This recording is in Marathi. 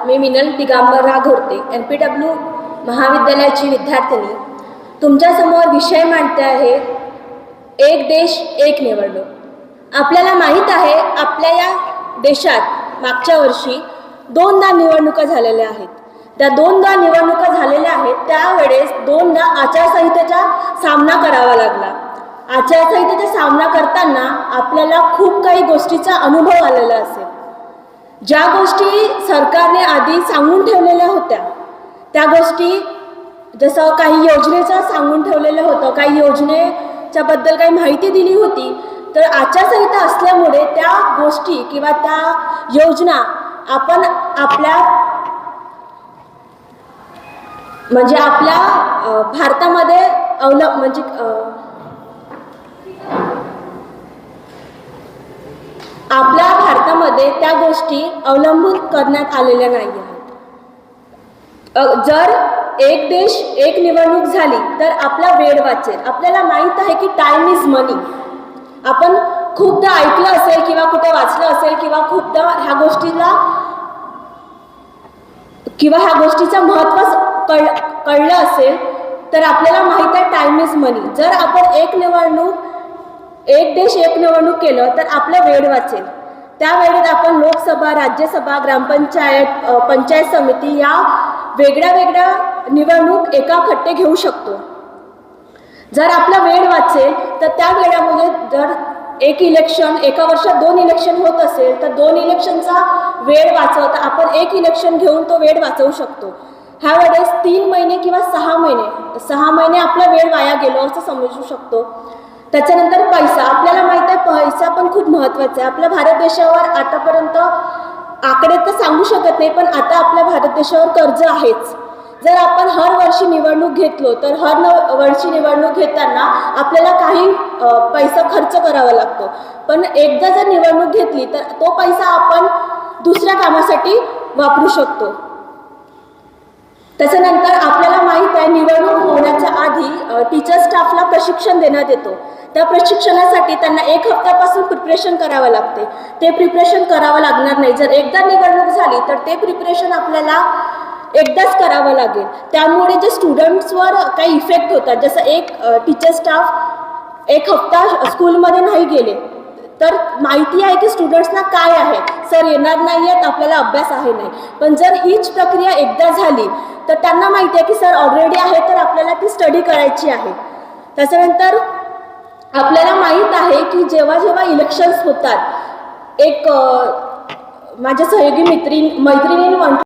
मी मिनल दिगंबर राघोरते NPW महाविद्यालयाची विद्यार्थिनी तुमच्यासमोर विषय मांडते आहे एक देश एक निवडणूक। आपल्याला माहीत आहे आपल्या या देशात मागच्या वर्षी दोनदा निवडणुका झालेल्या आहेत। त्या दोनदा निवडणुका झालेल्या आहेत त्यावेळेस दोनदा आचारसंहितेचा सामना करावा लागला। आचारसंहितेचा सामना करताना आपल्याला खूप काही गोष्टीचा अनुभव आलेला असेल। ज्या गोष्टी सरकारने आधी सांगून ठेवलेल्या होत्या त्या गोष्टी जसं काही योजनेचं सांगून ठेवलेलं होतं, काही योजनेच्या बद्दल काही माहिती दिली होती, तर आचारसंहिता असल्यामुळे त्या गोष्टी किंवा त्या योजना आपण आपल्या भारतामध्ये आपल्या भारतामध्ये त्या गोष्टी अवलंबून करण्यात आलेल्या नाही आहेत। जर एक देश एक निवडणूक झाली तर आपला वेळ वाचेल। आपल्याला माहीत आहे की टाइम इज मनी। आपण खूपदा ऐकलं असेल किंवा कुठे वाचलं असेल किंवा खूपदा ह्या गोष्टीचं महत्त्व कळलं असेल, तर आपल्याला माहीत आहे टाइम इज मनी। जर आपण एक देश एक निवडणूक केलं तर आपला वेळ वाचेल। त्या वेळेत आपण लोकसभा, राज्यसभा, ग्रामपंचायत, पंचायत समिती या वेगळ्या वेगळ्या निवडणूक एकाखट्टे घेऊ शकतो। जर आपला वेळ वाचेल तर त्या वेळामध्ये जर एक इलेक्शन एका वर्षात 2 इलेक्शन होत असेल तर 2 इलेक्शनचा वेळ वाचवता आपण एक इलेक्शन घेऊन तो वेळ वाचवू शकतो। ह्या वेळेस 3 महिने किंवा 6 महिने आपला वेळ वाया गेलो असं समजू शकतो। त्याच्यानंतर पैसा, आपल्याला माहित आहे पैसा पण खूप महत्त्वाचा आहे। आपल्या भारत देशावर आतापर्यंत आकडे तर सांगू शकत नाही, पण आता आपल्या भारत देशावर कर्ज आहेच। जर आपण हर वर्षी निवडणूक घेतलो तर हर वर्षी निवडणूक घेताना आपल्याला काही पैसा खर्च करावा लागतो, पण एकदा जर निवडणूक घेतली तर तो पैसा आपण दुसऱ्या कामासाठी वापरू शकतो। त्याच्यानंतर आपल्याला माहीत आहे निवडणूक होण्याच्या आधी टीचर स्टाफला प्रशिक्षण देण्यात येतो। त्या प्रशिक्षणासाठी त्यांना 1 हप्त्यापासून प्रिपरेशन करावं लागते। ते प्रिपरेशन करावं लागणार नाही। जर एकदा निवडणूक झाली तर ते प्रिपरेशन आपल्याला एकदाच करावं लागेल। त्यामुळे जे स्टुडंट्सवर काही इफेक्ट होतात, जसं एक टीचर स्टाफ 1 हप्ता स्कूलमध्ये नाही गेले तर माहिती आहे की स्टुडंट्सना काय आहे, सर येणार नाही आहेत, आपल्याला अभ्यास आहे नाही। पण जर हीच प्रक्रिया एकदा झाली तर त्यांना माहिती आहे की सर ऑलरेडी आहे तर आपल्याला ती स्टडी करायची आहे। त्याच्यानंतर आपल्याला माहीत आहे की जेव्हा इलेक्शन्स होतात, एक माझ्या सहयोगी मैत्रिणीने म्हटलं